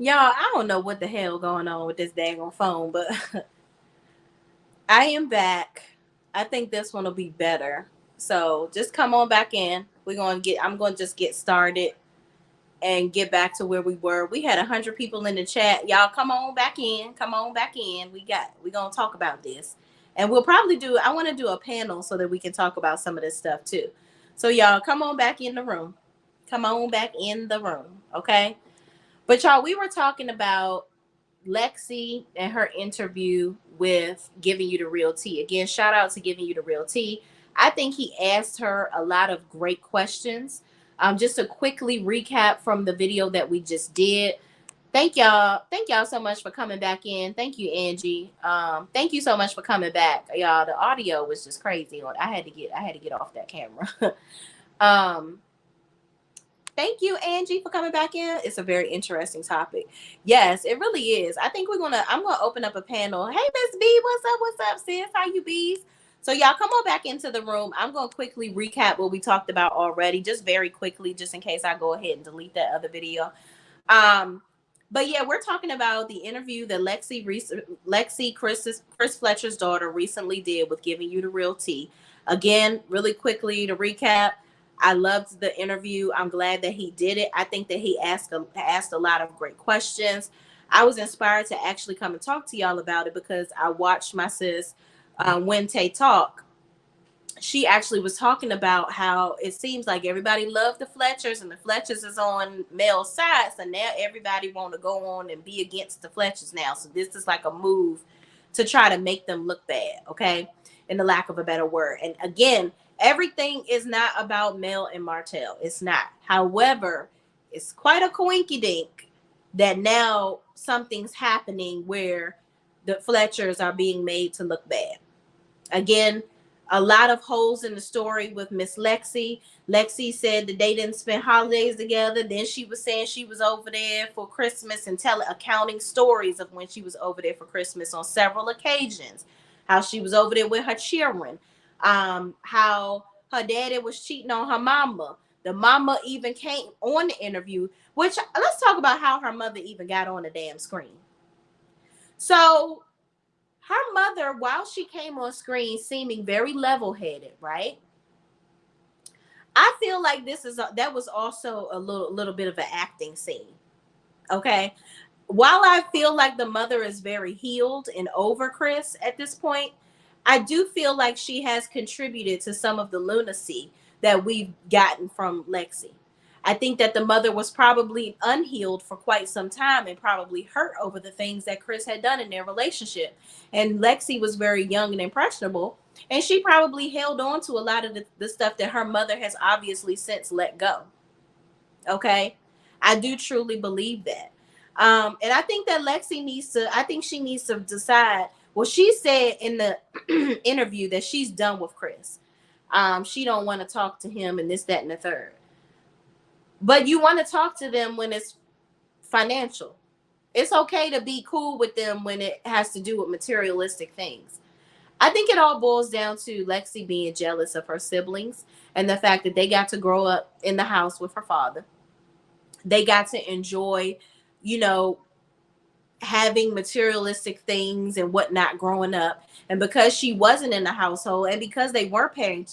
Y'all, I don't know what the hell going on with this daggone phone, but I am back. I think this one will be better. So just come on back in. I'm gonna just get started and get back to where we were. We had 100 people in the chat. Y'all come on back in. Come on back in. We gonna talk about this. And we'll probably I want to do a panel so that we can talk about some of this stuff too. So y'all come on back in the room. Come on back in the room. Okay. But y'all, we were talking about Lexi and her interview with Giving You the Real Tea. Again, shout out to Giving You the Real Tea. I think he asked her a lot of great questions. Just to quickly recap from the video that we just did. Thank y'all. Thank y'all so much for coming back in. Thank you, Angie. Thank you so much for coming back. Y'all, the audio was just crazy. I had to get off that camera. um, Thank you, Angie, for coming back in. It's a very interesting topic. Yes, it really is. I think I'm gonna open up a panel. Hey, Miss B, what's up? What's up, sis? How you bees? So y'all come on back into the room. I'm gonna quickly recap what we talked about already, just very quickly, just in case I go ahead and delete that other video. Um, but yeah, we're talking about the interview that Chris Fletcher's daughter recently did with Giving You the Real Tea. Again, really quickly to recap, I loved the interview. I'm glad that he did it. I think that he asked a lot of great questions. I was inspired to actually come and talk to y'all about it because I watched my sis Wente talk. She actually was talking about how it seems like everybody loved the Fletchers and the Fletchers is on male side. So now everybody want to go on and be against the Fletchers now. So this is like a move to try to make them look bad, okay? In the lack of a better word. And again, everything is not about Mel and Martell. It's not. However, it's quite a coinky dink that now something's happening where the Fletchers are being made to look bad. Again, a lot of holes in the story with Miss Lexi. Lexi said that they didn't spend holidays together. Then she was saying she was over there for Christmas and accounting stories of when she was over there for Christmas on several occasions. How she was over there with her children. How her daddy was cheating on her mama. The mama even came on the interview, which let's talk about how her mother even got on the damn screen. So her mother, while she came on screen seeming very level-headed, right? I feel like that was also a little bit of an acting scene. Okay. While I feel like the mother is very healed and over Chris at this point, I do feel like she has contributed to some of the lunacy that we've gotten from Lexi. I think that the mother was probably unhealed for quite some time and probably hurt over the things that Chris had done in their relationship. And Lexi was very young and impressionable. And she probably held on to a lot of the stuff that her mother has obviously since let go. Okay. I do truly believe that. And I think that I think she needs to decide. Well, she said in the interview that she's done with Chris. She don't want to talk to him and this, that, and the third. But you want to talk to them when it's financial. It's okay to be cool with them when it has to do with materialistic things. I think it all boils down to Lexi being jealous of her siblings and the fact that they got to grow up in the house with her father. They got to enjoy, you know, having materialistic things and whatnot growing up. And because she wasn't in the household and because they were paying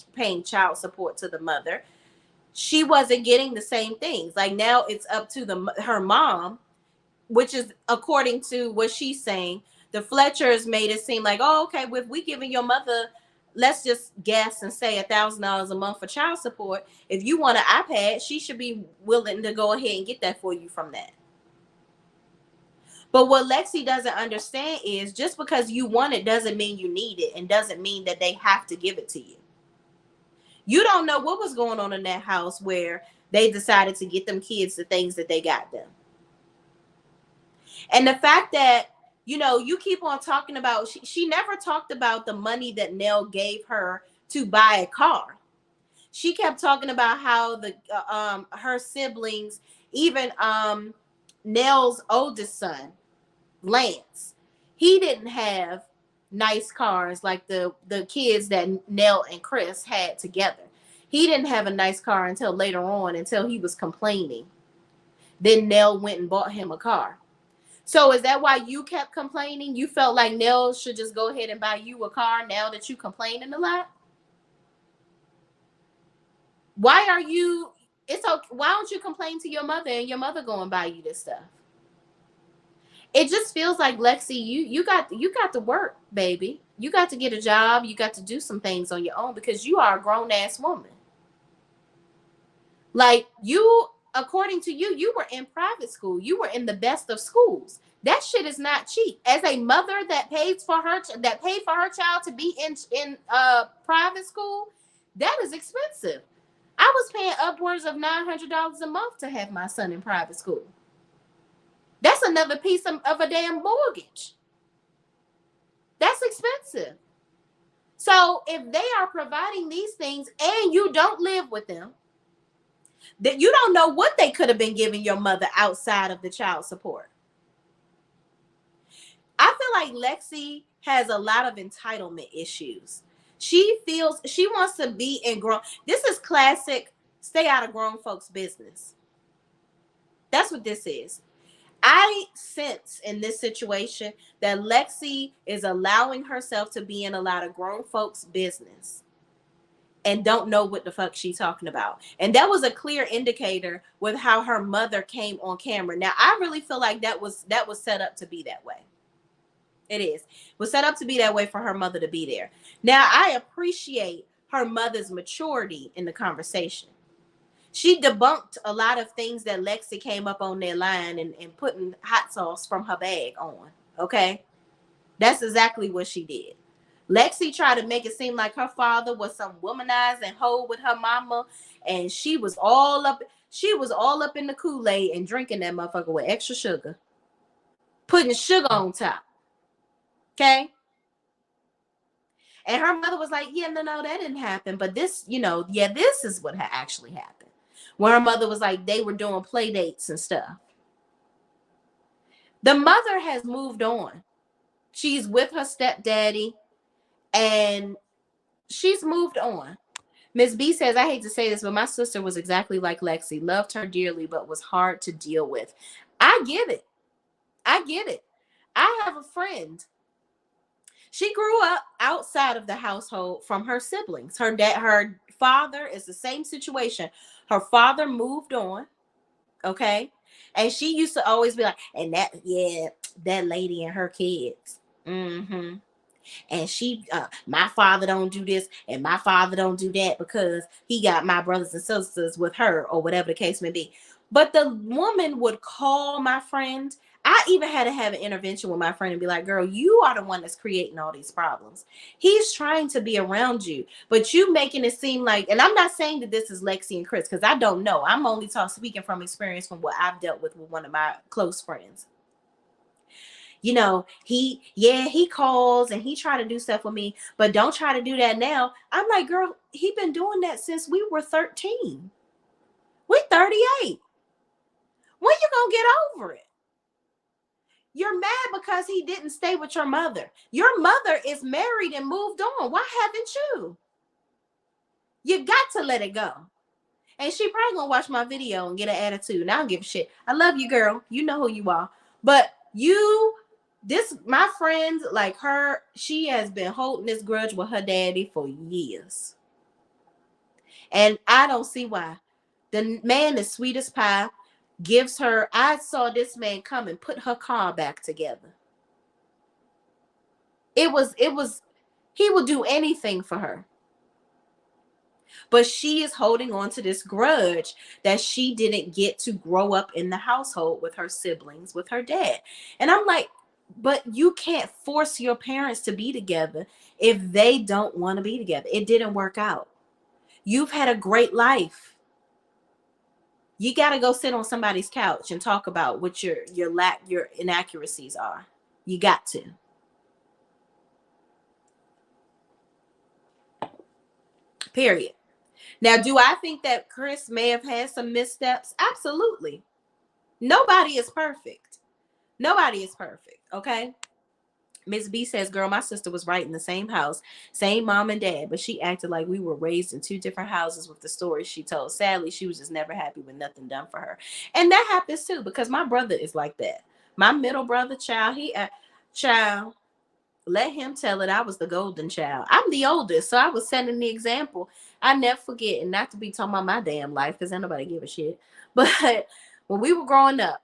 child support to the mother, she wasn't getting the same things. Like now it's up to her mom, which is according to what she's saying. The Fletchers made it seem like, oh, okay, if we giving your mother, let's just guess and say $1,000 a month for child support. If you want an iPad, she should be willing to go ahead and get that for you from that. But what Lexi doesn't understand is just because you want it doesn't mean you need it and doesn't mean that they have to give it to you. You don't know what was going on in that house where they decided to get them kids the things that they got them. And the fact that, you know, you keep on talking about, she never talked about the money that Nell gave her to buy a car. She kept talking about how her siblings, even Nell's oldest son, Lance, he didn't have nice cars like the kids that Nell and Chris had together. He didn't have a nice car until later on, until he was complaining. Then Nell went and bought him a car. So is that why you kept complaining? You felt like Nell should just go ahead and buy you a car now that you complaining a lot? Why are you? It's okay. Why don't you complain to your mother and your mother go and buy you this stuff? It just feels like, Lexi, you got to work, baby. You got to get a job. You got to do some things on your own because you are a grown ass woman. Like, you, according to you, you were in private school. You were in the best of schools. That shit is not cheap. As a mother that paid for her child to be in private school, that is expensive. I was paying upwards of $900 a month to have my son in private school. That's another piece of a damn mortgage. That's expensive. So if they are providing these things and you don't live with them, that you don't know what they could have been giving your mother outside of the child support. I feel like Lexi has a lot of entitlement issues. She feels she wants to be in grown. This is classic stay out of grown folks' business. That's what this is. I sense in this situation that Lexi is allowing herself to be in a lot of grown folks' business and don't know what the fuck she's talking about. And that was a clear indicator with how her mother came on camera. Now, I really feel like that was set up to be that way. It is. It was set up to be that way for her mother to be there. Now, I appreciate her mother's maturity in the conversation. She debunked a lot of things that Lexi came up on their line and putting hot sauce from her bag on. Okay? That's exactly what she did. Lexi tried to make it seem like her father was some womanizing hoe with her mama, and she was all up in the Kool-Aid and drinking that motherfucker with extra sugar. Putting sugar on top. Okay? And her mother was like, yeah, no, that didn't happen. But this, this is what actually happened. When her mother was like, they were doing play dates and stuff. The mother has moved on. She's with her stepdaddy and she's moved on. Miss B says, I hate to say this, but my sister was exactly like Lexi. Loved her dearly, but was hard to deal with. I get it. I have a friend. She grew up outside of the household from her siblings. Her father is the same situation. Her father moved on, okay? And she used to always be like, and that lady and her kids. Mm-hmm. And my father don't do this and my father don't do that because he got my brothers and sisters with her or whatever the case may be. But the woman would call my friend. I even had to have an intervention with my friend and be like, girl, you are the one that's creating all these problems. He's trying to be around you, but you making it seem like, and I'm not saying that this is Lexi and Chris, because I don't know. I'm only speaking from experience from what I've dealt with one of my close friends. He calls and he try to do stuff with me, but don't try to do that now. I'm like, girl, he been doing that since we were 13. We're 38. When you gonna get over it? You're mad because he didn't stay with your mother. Your mother is married and moved on. Why haven't you? You got to let it go. And she probably gonna watch my video and get an attitude. And I don't give a shit. I love you, girl. You know who you are. But my friend, like her, she has been holding this grudge with her daddy for years. And I don't see why. The man is sweet as pie. I saw this man come and put her car back together. He will do anything for her. But she is holding on to this grudge that she didn't get to grow up in the household with her siblings, with her dad. And I'm like, but you can't force your parents to be together if they don't want to be together. It didn't work out. You've had a great life. You got to go sit on somebody's couch and talk about what your inaccuracies are. You got to. Period. Now, do I think that Chris may have had some missteps? Absolutely. Nobody is perfect. Okay? Miss B says, girl, my sister was right in the same house, same mom and dad, but she acted like we were raised in two different houses with the stories she told. Sadly, she was just never happy with nothing done for her. And that happens too, because my brother is like that. My middle brother, child, child, let him tell it. I was the golden child. I'm the oldest, so I was setting the example. I never forget, and not to be talking about my damn life, because ain't nobody give a shit. But when we were growing up,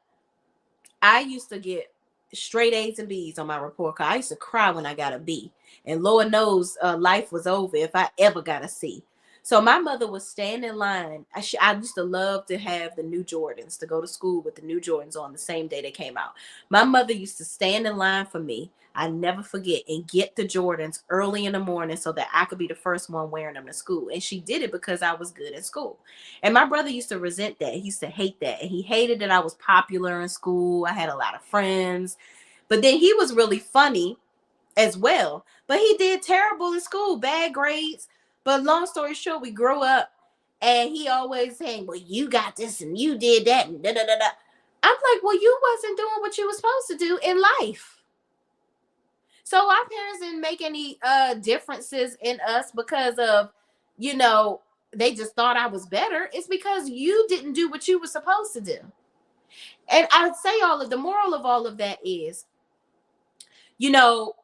I used to get straight A's and B's on my report card. I used to cry when I got a B. And Lord knows life was over if I ever got a C. So my mother would stand in line. I used to love to have the new Jordans, to go to school with the new Jordans on the same day they came out. My mother used to stand in line for me. I never forget, and get the Jordans early in the morning so that I could be the first one wearing them to school. And she did it because I was good in school. And my brother used to resent that. He used to hate that. And he hated that I was popular in school. I had a lot of friends. But then he was really funny as well. But he did terrible in school, bad grades. But long story short, we grew up and he always saying, well, you got this and you did that and da da da da. I'm like, well, you wasn't doing what you were supposed to do in life. So our parents didn't make any differences in us because of, you know, they just thought I was better. It's because you didn't do what you were supposed to do. And I would say the moral of all of that is, you know,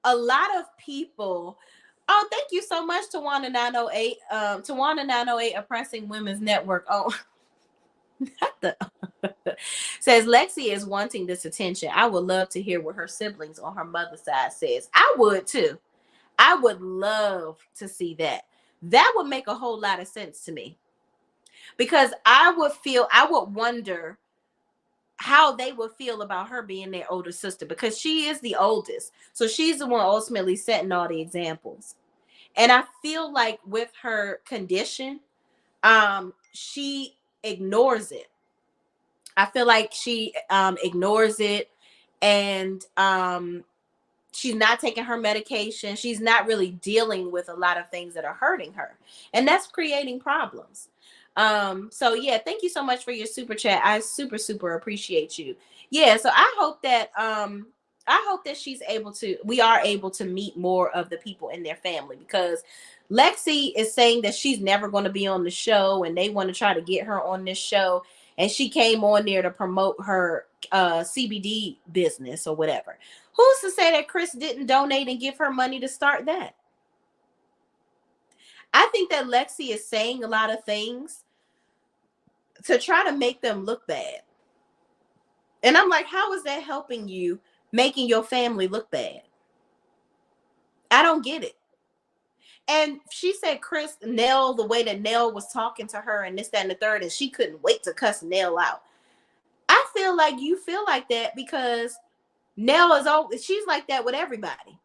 a lot of people. Oh, thank you so much, Tawana 908. Tawana 908, Oppressing Women's Network. Oh, not the says Lexi is wanting this attention. I would love to hear what her siblings on her mother's side says. I would too. I would love to see that. That would make a whole lot of sense to me. Because I would wonder how they would feel about her being their older sister, because she is the oldest. So she's the one ultimately setting all the examples. And I feel like with her condition, she ignores it. I feel like she ignores it, and she's not taking her medication. She's not really dealing with a lot of things that are hurting her, and that's creating problems. So yeah, thank you so much for your super chat. I super appreciate you. Yeah, so I hope that we are able to meet more of the people in their family, because Lexi is saying that she's never going to be on the show, and they want to try to get her on this show, and she came on there to promote her CBD business or whatever. Who's to say that Chris didn't donate and give her money to start that? I think that Lexi is saying a lot of things to try to make them look bad. And I'm like, how is that helping you, making your family look bad? I don't get it. And she said Chris, Nell, the way that Nell was talking to her and this, that, and the third, and she couldn't wait to cuss Nell out. I feel like you feel like that because Nell she's like that with everybody.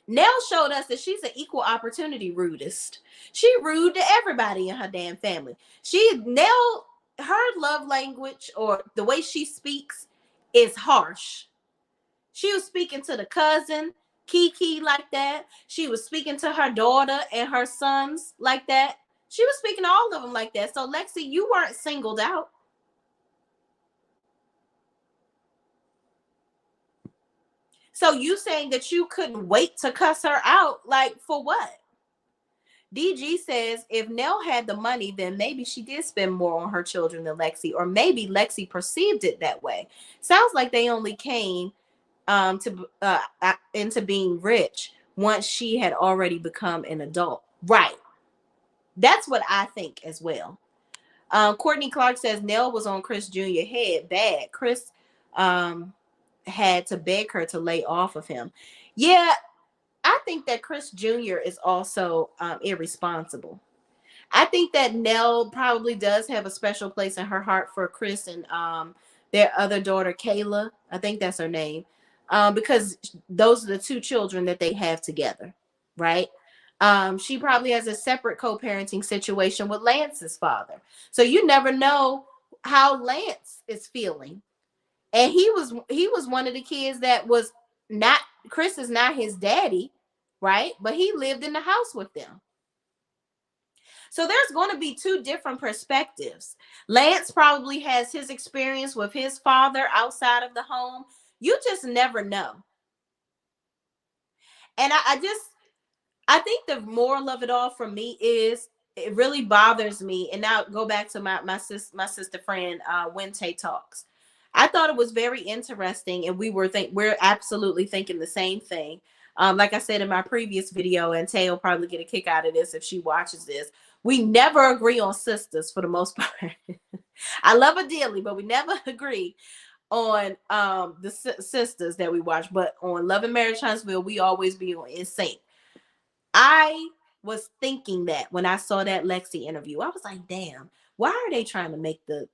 Nell showed us that she's an equal opportunity rudist. She rude to everybody in her damn family. Her love language, or the way she speaks, is harsh. She was speaking to the cousin, Kiki, like that. She was speaking to her daughter and her sons like that. She was speaking to all of them like that. So Lexi, you weren't singled out. So you saying that you couldn't wait to cuss her out, like for what? DG says if Nell had the money, then maybe she did spend more on her children than Lexi, or maybe Lexi perceived it that way. Sounds like they only came into being rich once she had already become an adult. Right. That's what I think as well. Courtney Clark says Nell was on Chris Jr. head bad. Chris had to beg her to lay off of him. Yeah, I think that Chris Jr. is also irresponsible. I think that Nell probably does have a special place in her heart for Chris and their other daughter, Kayla. I think that's her name. Because those are the two children that they have together, right? She probably has a separate co-parenting situation with Lance's father. So you never know how Lance is feeling. And he was one of the kids that was not, Chris is not his daddy, right? But he lived in the house with them. So there's going to be two different perspectives. Lance probably has his experience with his father outside of the home. You just never know. And I think the moral of it all for me is, it really bothers me. And now go back to my sister friend, Wente Talks. I thought it was very interesting, and we're absolutely thinking the same thing. Like I said in my previous video, and Tay will probably get a kick out of this if she watches this. We never agree on sisters for the most part. I love her dearly, but we never agree on the sisters that we watch. But on Love and Marriage Huntsville, we always be in sync. I was thinking that when I saw that Lexi interview, I was like, damn, why are they trying to make the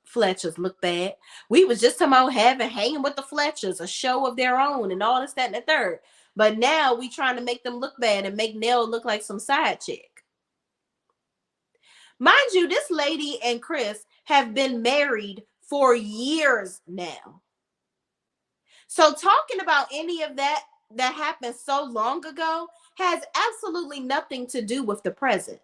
Fletchers look bad? We was just talking about hanging with the Fletchers, a show of their own, and all this, that, and the third. But now we trying to make them look bad and make Nell look like some side chick. Mind you, this lady and Chris have been married for years now. So talking about any of that happened so long ago has absolutely nothing to do with the present.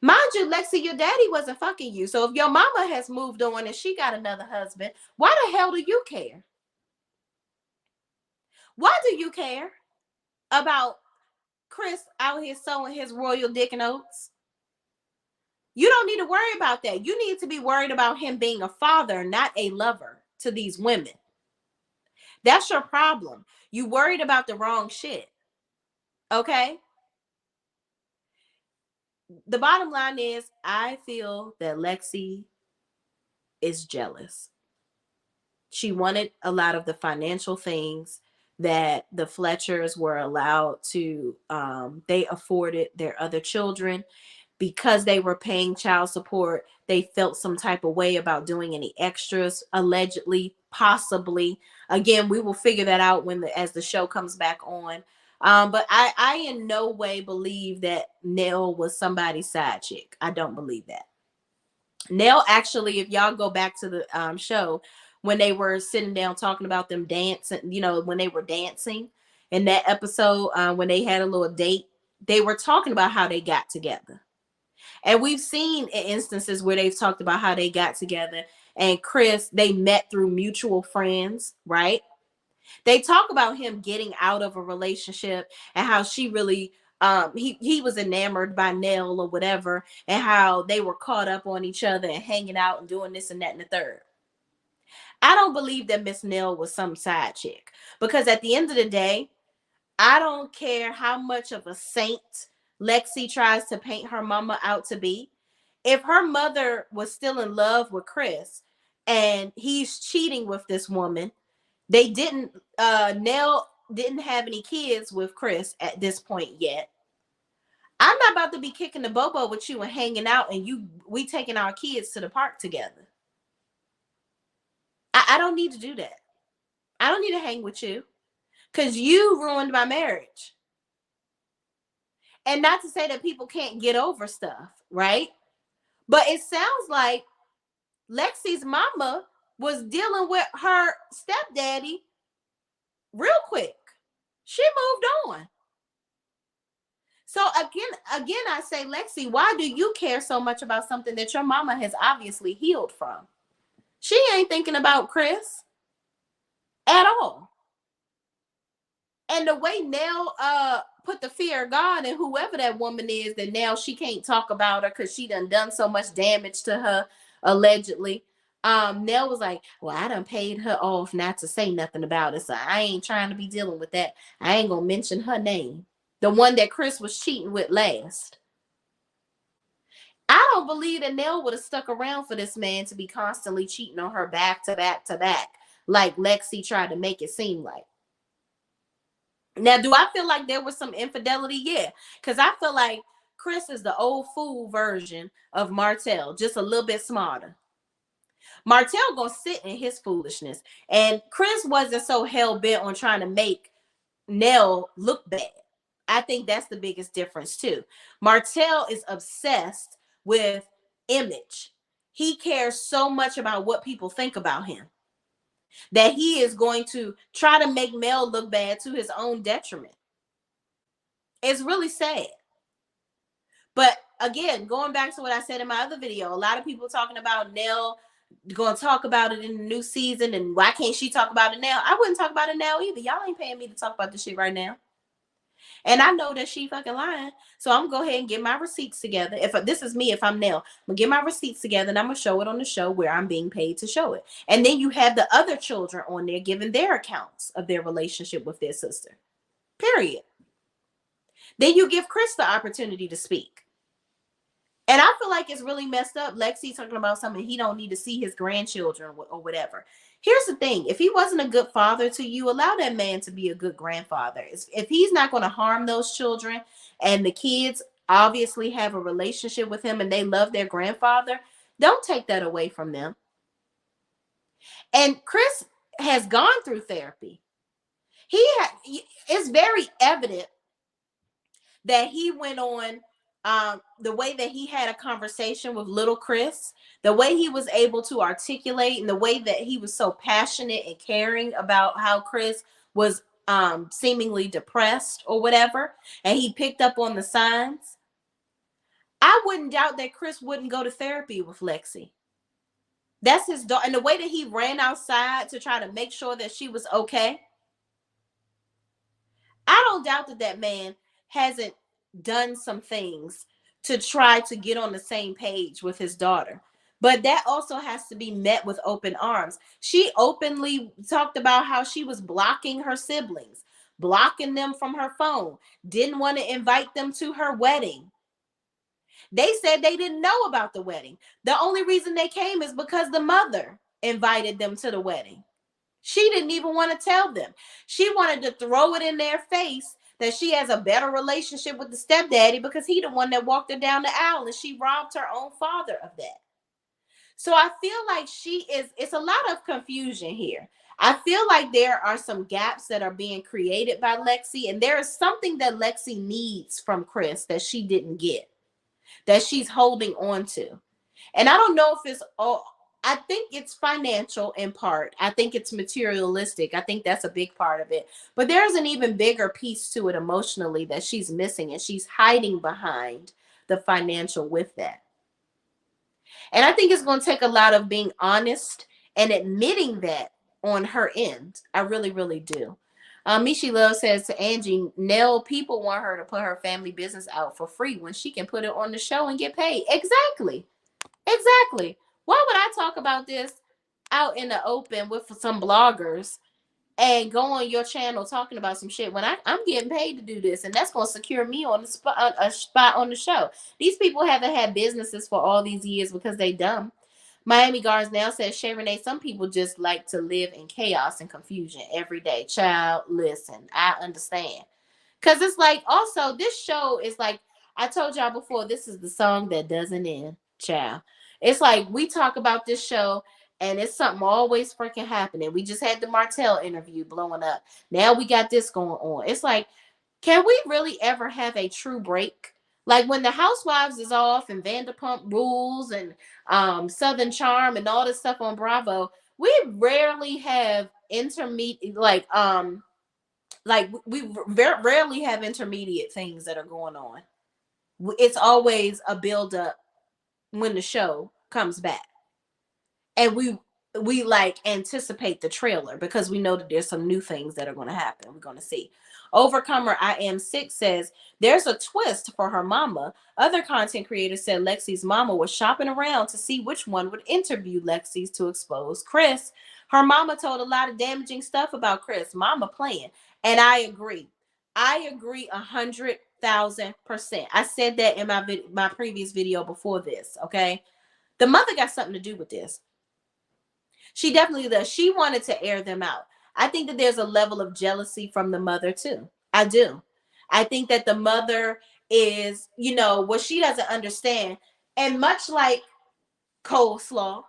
Mind you, Lexi, your daddy wasn't fucking you. So if your mama has moved on and she got another husband, why the hell do you care? Why do you care about Chris out here sowing his royal dick and oats? You don't need to worry about that. You need to be worried about him being a father, not a lover to these women. That's your problem. You worried about the wrong shit. Okay? The bottom line is, I feel that Lexi is jealous. She wanted a lot of the financial things that the Fletchers were allowed to, they afforded their other children. Because they were paying child support, they felt some type of way about doing any extras, allegedly, possibly. Again, we will figure that out as the show comes back on. But I in no way believe that Nell was somebody's side chick. I don't believe that. Nell actually, if y'all go back to the show, when they were sitting down talking about them dancing, when they were dancing in that episode, when they had a little date, they were talking about how they got together. And we've seen instances where they've talked about how they got together and Chris, they met through mutual friends, right? They talk about him getting out of a relationship and how she really, he was enamored by Nell or whatever, and how they were caught up on each other and hanging out and doing this and that and the third. I don't believe that Miss Nell was some side chick, because at the end of the day, I don't care how much of a saint Lexi tries to paint her mama out to be. If her mother was still in love with Chris and he's cheating with this woman, Nell didn't have any kids with Chris at this point yet. I'm not about to be kicking the bobo with you and hanging out and we taking our kids to the park together. I don't need to do that. I don't need to hang with you because you ruined my marriage. And not to say that people can't get over stuff, right? But it sounds like Lexi's mama was dealing with her stepdaddy real quick. She moved on. So again, I say, Lexi, why do you care so much about something that your mama has obviously healed from? She ain't thinking about Chris at all. And the way Nell put the fear of God in whoever that woman is, that now she can't talk about her because she done so much damage to her, allegedly. Nell was like, well, I done paid her off not to say nothing about it, so I ain't trying to be dealing with that. I ain't gonna mention her name. The one that Chris was cheating with last. I don't believe that Nell would have stuck around for this man to be constantly cheating on her back to back to back, like Lexi tried to make it seem like. Now, do I feel like there was some infidelity? Yeah, because I feel like Chris is the old fool version of Martell, just a little bit smarter. Martell gonna sit in his foolishness, and Chris wasn't so hell-bent on trying to make Nell look bad. I think that's the biggest difference too. Martell is obsessed with image. He cares so much about what people think about him that he is going to try to make Mel look bad to his own detriment. It's really sad. But again, going back to what I said in my other video, a lot of people talking about Nell going to talk about it in the new season, and why can't she talk about it now? I wouldn't talk about it now either. Y'all ain't paying me to talk about this shit right now. And I know that she fucking lying. So I'm gonna go ahead and get my receipts together. If this is me, if I'm Nell, I'm gonna get my receipts together and I'm gonna show it on the show where I'm being paid to show it. And then you have the other children on there giving their accounts of their relationship with their sister. Period. Then you give Chris the opportunity to speak. And I feel like it's really messed up. Lexi talking about something he don't need to see his grandchildren or whatever. Here's the thing: if he wasn't a good father to you, allow that man to be a good grandfather. If he's not going to harm those children, and the kids obviously have a relationship with him and they love their grandfather, don't take that away from them. And Chris has gone through therapy. It's very evident that he went on, the way that he had a conversation with little Chris, the way he was able to articulate, and the way that he was so passionate and caring about how Chris was seemingly depressed or whatever, and he picked up on the signs. I wouldn't doubt that Chris wouldn't go to therapy with Lexi. That's his daughter. And the way that he ran outside to try to make sure that she was okay, I don't doubt that that man hasn't done some things to try to get on the same page with his daughter. But that also has to be met with open arms. She openly talked about how she was blocking her siblings, blocking them from her phone, didn't want to invite them to her wedding. They said they didn't know about the wedding. The only reason they came is because the mother invited them to the wedding. She didn't even want to tell them. She wanted to throw it in their face that she has a better relationship with the stepdaddy because he the one that walked her down the aisle, and she robbed her own father of that. So I feel like it's a lot of confusion here. I feel like there are some gaps that are being created by Lexi, and there is something that Lexi needs from Chris that she didn't get, that she's holding on to. And I don't know if it's all, I think it's financial in part. I think it's materialistic. I think that's a big part of it. But there's an even bigger piece to it emotionally that she's missing, and she's hiding behind the financial with that. And I think it's going to take a lot of being honest and admitting that on her end. I really, really do. Mishi Love says to Angie, Nell, people want her to put her family business out for free when she can put it on the show and get paid. Exactly. Exactly. Why would I talk about this out in the open with some bloggers and go on your channel talking about some shit when I'm getting paid to do this, and that's going to secure me on the spot, a spot on the show. These people haven't had businesses for all these years because they dumb. Miami Gardens now says, Shay Renee, some people just like to live in chaos and confusion every day. Child, listen, I understand. Because it's like, also, this show is like, I told y'all before, this is the song that doesn't end, child. It's like, we talk about this show, and it's something always freaking happening. We just had the Martell interview blowing up. Now we got this going on. It's like, can we really ever have a true break? Like when the Housewives is off and Vanderpump Rules and Southern Charm and all this stuff on Bravo, we rarely have intermediate, like we very rarely have intermediate things that are going on. It's always a build up when the show comes back, and we like anticipate the trailer because we know that there's some new things that are going to happen. We're going to see. Overcomer I am sick says there's a twist for her mama. Other content creators said Lexi's mama was shopping around to see which one would interview Lexi's to expose Chris. Her mama told a lot of damaging stuff about Chris. Mama playing. And I agree. I agree 100,000%. I said that in my previous video before this. Okay, the mother got something to do with this. She definitely does. She wanted to air them out. I think that there's a level of jealousy from the mother too. I do. I think that the mother is, what she doesn't understand. And much like coleslaw,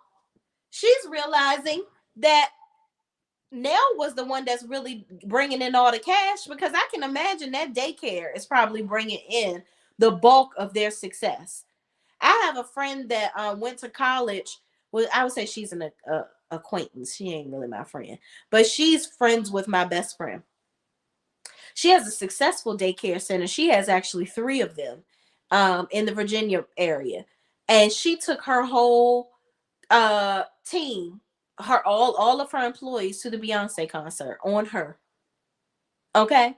she's realizing that Nell was the one that's really bringing in all the cash, because I can imagine that daycare is probably bringing in the bulk of their success. I have a friend that went to college. Well, I would say she's an acquaintance. She ain't really my friend, but she's friends with my best friend. She has a successful daycare center. She has actually 3 of them in the Virginia area. And she took her whole team, all of her employees, to the Beyonce concert on her. Okay.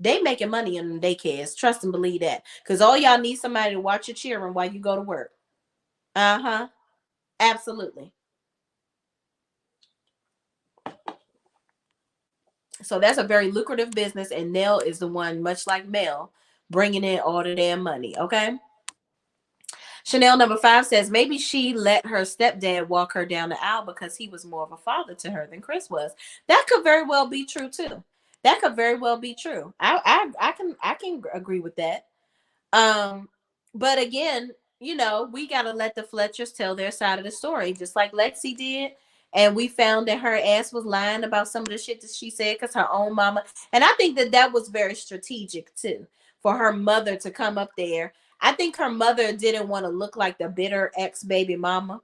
They making money in the daycares. Trust and believe that. Because all y'all need somebody to watch your children while you go to work. Uh-huh. Absolutely. So that's a very lucrative business, and Nell is the one, much like Mel, bringing in all the damn money. Okay. Chanel number 5 says maybe she let her stepdad walk her down the aisle because he was more of a father to her than Chris was. That could very well be true too. That could very well be true. I can agree with that. Um, but again, we gotta let the Fletchers tell their side of the story, just like Lexi did. And we found that her ass was lying about some of the shit that she said because her own mama. And I think that that was very strategic too, for her mother to come up there. I think her mother didn't want to look like the bitter ex baby mama.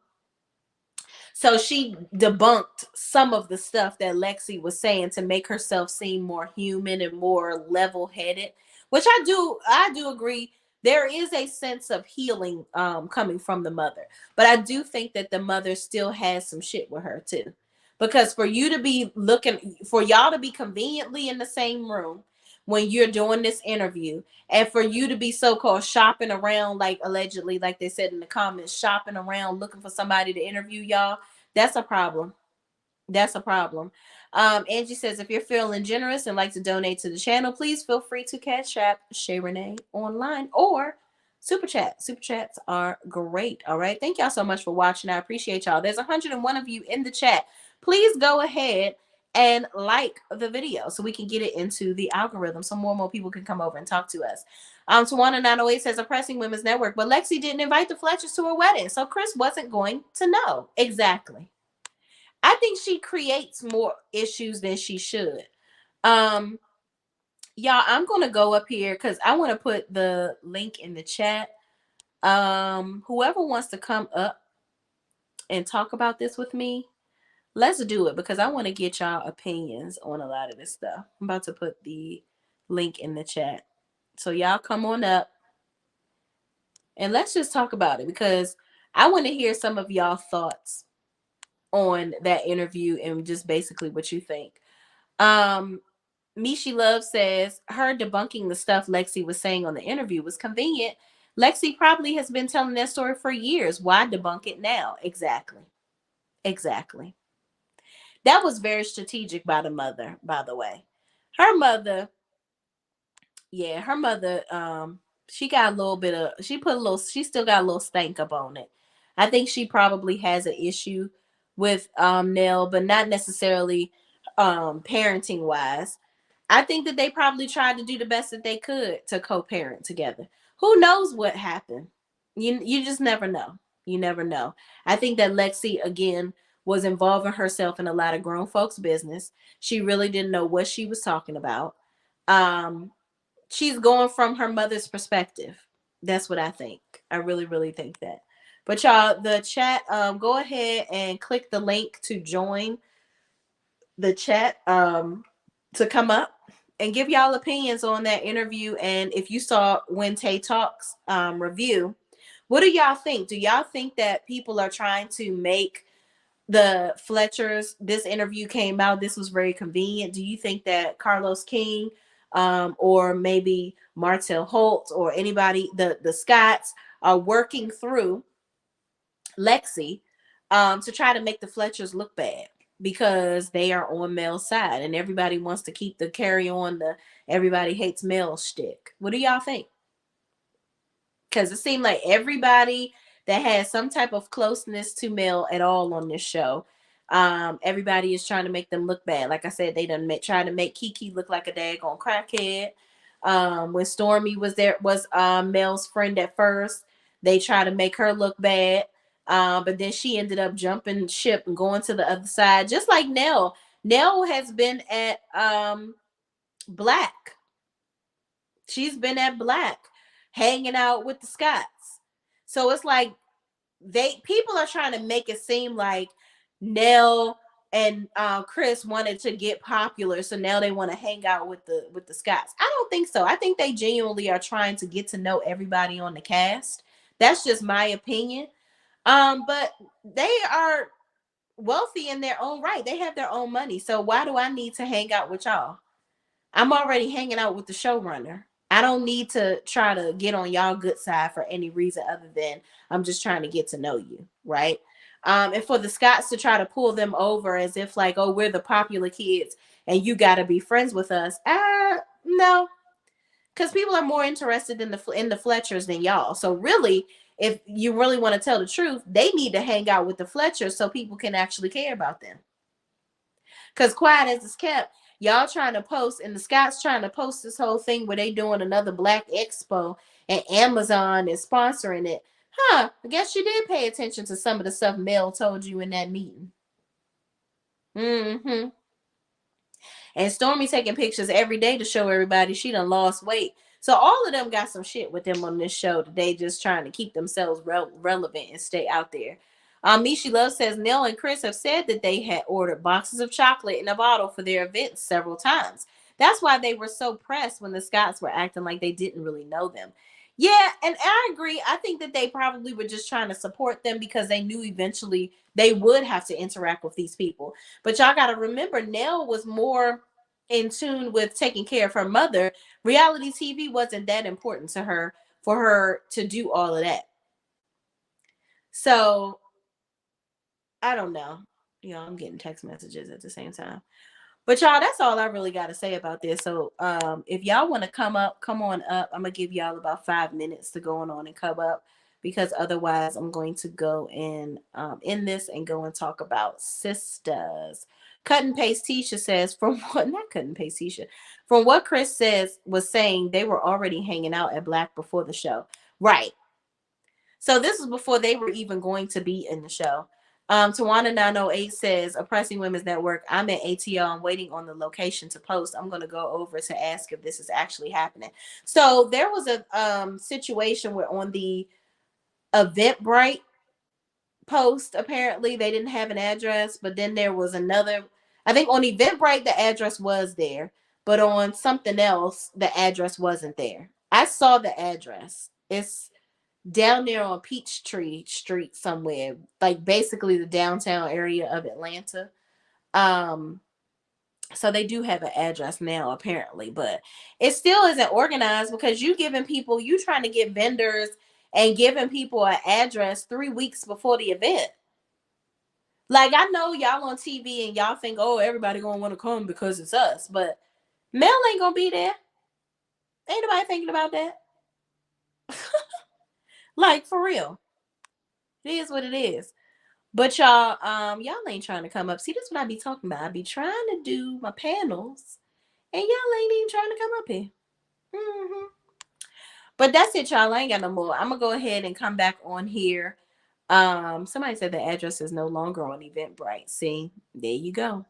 So she debunked some of the stuff that Lexi was saying to make herself seem more human and more level-headed, which I do agree. There is a sense of healing coming from the mother. But I do think that the mother still has some shit with her too. Because for y'all to be conveniently in the same room when you're doing this interview, and for you to be so-called shopping around, like allegedly, like they said in the comments, shopping around looking for somebody to interview y'all, that's a problem. That's a problem. Angie says, if you're feeling generous and like to donate to the channel, please feel free to Cash App Shay Renee online or Super Chat. Super Chats are great. All right. Thank y'all so much for watching. I appreciate y'all. There's 101 of you in the chat. Please go ahead and like the video so we can get it into the algorithm so more people can come over and talk to us. Tawana 908 says, oppressing women's network, but Lexi didn't invite the Fletchers to her wedding, so Chris wasn't going to know. Exactly. I think she creates more issues than she should. Um, y'all, I'm gonna go up here because I want to put the link in the chat. Whoever wants to come up and talk about this with me, let's do it because I want to get y'all opinions on a lot of this stuff. I'm about to put the link in the chat. So y'all come on up and let's just talk about it because I want to hear some of y'all thoughts on that interview and just basically what you think. Mishi Love says her debunking the stuff Lexi was saying on the interview was convenient. Lexi probably has been telling that story for years. Why debunk it now? Exactly. Exactly. That was very strategic by the mother, by the way. Her mother, yeah, her mother, she got a little bit of, she still got a little stank up on it. I think she probably has an issue with Nell, but not necessarily parenting wise. I think that they probably tried to do the best that they could to co-parent together. Who knows what happened? You just never know. You never know. I think that Lexi again was involving herself in a lot of grown folks' business. She really didn't know what she was talking about. Um, she's going from her mother's perspective. That's what I think. I really, really think that. But y'all, the chat, go ahead and click the link to join the chat to come up and give y'all opinions on that interview. And if you saw When Tay Talks review, what do y'all think? Do y'all think that people are trying to make the Fletchers, this interview came out, this was very convenient? Do you think that Carlos King or maybe Martell Holt or anybody, the Scotts, are working through Lexi to try to make the Fletchers look bad because they are on Mel's side and everybody wants to keep the carry on the everybody hates Mel shtick? What do y'all think? Because it seemed like everybody that has some type of closeness to Mel at all on this show, everybody is trying to make them look bad. Like I said, they done try to make Kiki look like a daggone crackhead. When Stormy was Mel's friend at first, they tried to make her look bad. But then she ended up jumping ship and going to the other side, just like Nell. Nell has been at Black. She's been at Black, hanging out with the Scotts. So it's like people are trying to make it seem like Nell and Chris wanted to get popular, so now they want to hang out with the Scotts. I don't think so. I think they genuinely are trying to get to know everybody on the cast. That's just my opinion. But they are wealthy in their own right. They have their own money. So why do I need to hang out with y'all? I'm already hanging out with the showrunner. I don't need to try to get on y'all good side for any reason other than I'm just trying to get to know you, right? And for the Scots to try to pull them over as if like, oh, we're the popular kids and you got to be friends with us. No, because people are more interested in the Fletchers than y'all. So really, if you really want to tell the truth, they need to hang out with the Fletchers so people can actually care about them. Because quiet as it's kept, y'all trying to post, and the Scots trying to post this whole thing where they doing another Black Expo, and Amazon is sponsoring it. Huh? I guess you did pay attention to some of the stuff Mel told you in that meeting. Mm-hmm. And Stormy taking pictures every day to show everybody she done lost weight. So all of them got some shit with them on this show that they just trying to keep themselves relevant and stay out there. Mishi Love says Nell and Chris have said that they had ordered boxes of chocolate in a bottle for their events several times. That's why they were so pressed when the Scots were acting like they didn't really know them. Yeah, and I agree. I think that they probably were just trying to support them because they knew eventually they would have to interact with these people. But y'all got to remember, Nell was more in tune with taking care of her mother. Reality TV wasn't that important to her for her to do all of that. So I don't know. I'm getting text messages at the same time. But y'all, that's all I really got to say about this. So if y'all want to come on up. I'm gonna give y'all about 5 minutes to go on and come up, because otherwise I'm going to go and end this and go and talk about sisters. Cut and paste Tisha says, from what, not cut and paste Tisha, from what Chris says was saying, they were already hanging out at Black before the show. Right. So this is before they were even going to be in the show. Tawana 908 says, Oppressing Women's Network, I'm at ATL. I'm waiting on the location to post. I'm going to go over to ask if this is actually happening. So there was a situation where on the Eventbrite post, apparently they didn't have an address, but then there was another, I think on Eventbrite, the address was there, but on something else, the address wasn't there. I saw the address. It's down there on Peachtree Street somewhere, like basically the downtown area of Atlanta. So they do have an address now, apparently, but it still isn't organized because you trying to get vendors and giving people an address 3 weeks before the event. Like, I know y'all on TV and y'all think, oh, everybody gonna want to come because it's us, but Mel ain't gonna be there. Ain't nobody thinking about that. Like, for real. It is what it is. But y'all ain't trying to come up. See, this is what I be talking about. I be trying to do my panels, and y'all ain't even trying to come up here. Mm-hmm. But that's it, y'all. I ain't got no more. I'm gonna go ahead and come back on here. Somebody said the address is no longer on Eventbrite. See, there you go.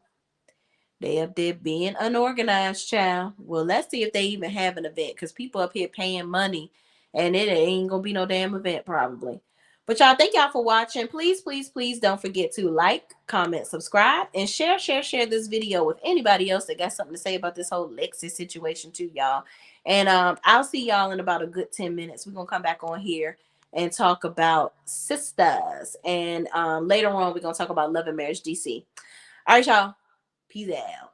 They up there being unorganized, child. Well, let's see if they even have an event, because people up here paying money and it ain't gonna be no damn event probably. But y'all, thank y'all for watching. Please, please, please don't forget to like, comment, subscribe, and share this video with anybody else that got something to say about this whole Lexi situation too, y'all. And I'll see y'all in about a good 10 minutes. We're gonna come back on here and talk about sisters. And later on, we're gonna talk about Love and Marriage DC. All right, y'all. Peace out.